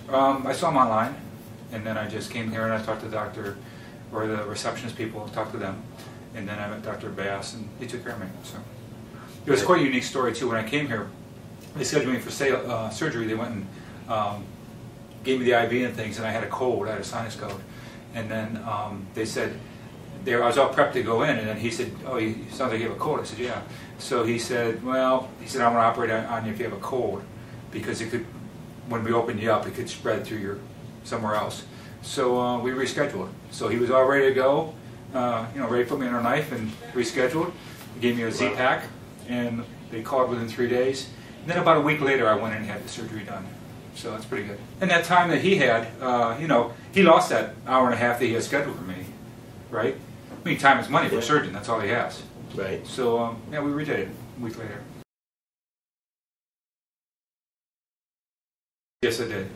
I saw them online, and then I just came here and I talked to the doctor, or the receptionist people, talked to them, and then I met Dr. Bass, and he took care of me. So it was quite a unique story too. When I came here, they scheduled me for surgery. They went and gave me the IV and things, and I had a cold, I had a sinus cold, and then they said, I was all prepped to go in, and then he said, "Oh, you sounds like you have a cold." I said, "Yeah." So he said, "Well," he said, "I want to operate on you if you have a cold, because it could, when we open you up, it could spread through your somewhere else." So we rescheduled. So he was all ready to go, ready to put me on a knife, and rescheduled. He gave me a Z-Pack, and they called within 3 days. And then about a week later, I went in and had the surgery done. So that's pretty good. And that time that he had, he lost that hour and a half that he had scheduled for me, right? I mean, time is money for a surgeon. That's all he has. Right. So, yeah, we redid it a week later. Yes, I did.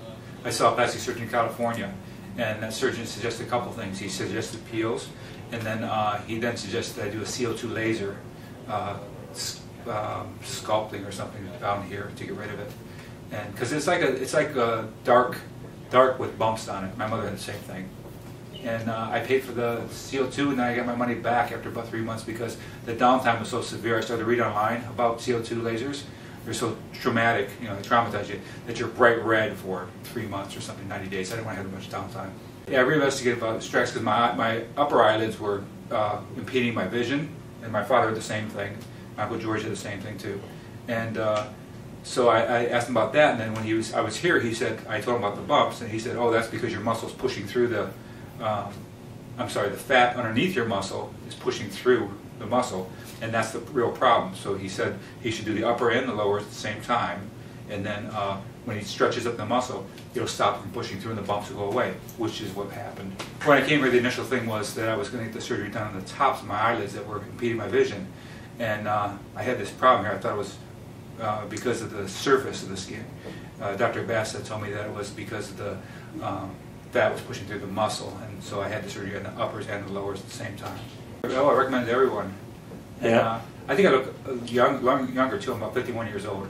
I saw a plastic surgeon in California, and that surgeon suggested a couple things. He suggested peels, and then he then suggested I do a CO2 laser sculpting or something down here to get rid of it. And because it's like a dark with bumps on it. My mother had the same thing. And I paid for the CO2, and then I got my money back after about 3 months because the downtime was so severe. I started to read online about CO2 lasers. They're so traumatic, they traumatize you, that you're bright red for 3 months or something, 90 days. I didn't want to have much downtime. Yeah, I re-investigated about Strax because my upper eyelids were impeding my vision, and my father had the same thing. My Uncle George had the same thing too. And so I asked him about that, and then when I was here, he said, I told him about the bumps, and he said, "Oh, that's because your muscle's pushing through the the fat underneath your muscle is pushing through the muscle, and that's the real problem." So he said he should do the upper and the lower at the same time, and then when he stretches up the muscle, it'll stop from pushing through and the bumps will go away, which is what happened. When I came here, the initial thing was that I was going to get the surgery done on the tops of my eyelids that were impeding my vision, and I had this problem here. I thought it was because of the surface of the skin. Dr. Bass had told me that it was because of the fat was pushing through the muscle, and so I had the surgery on the uppers and the lowers at the same time. Oh, I recommend it to everyone. And, yeah. I think I look younger too. I'm about 51 years old.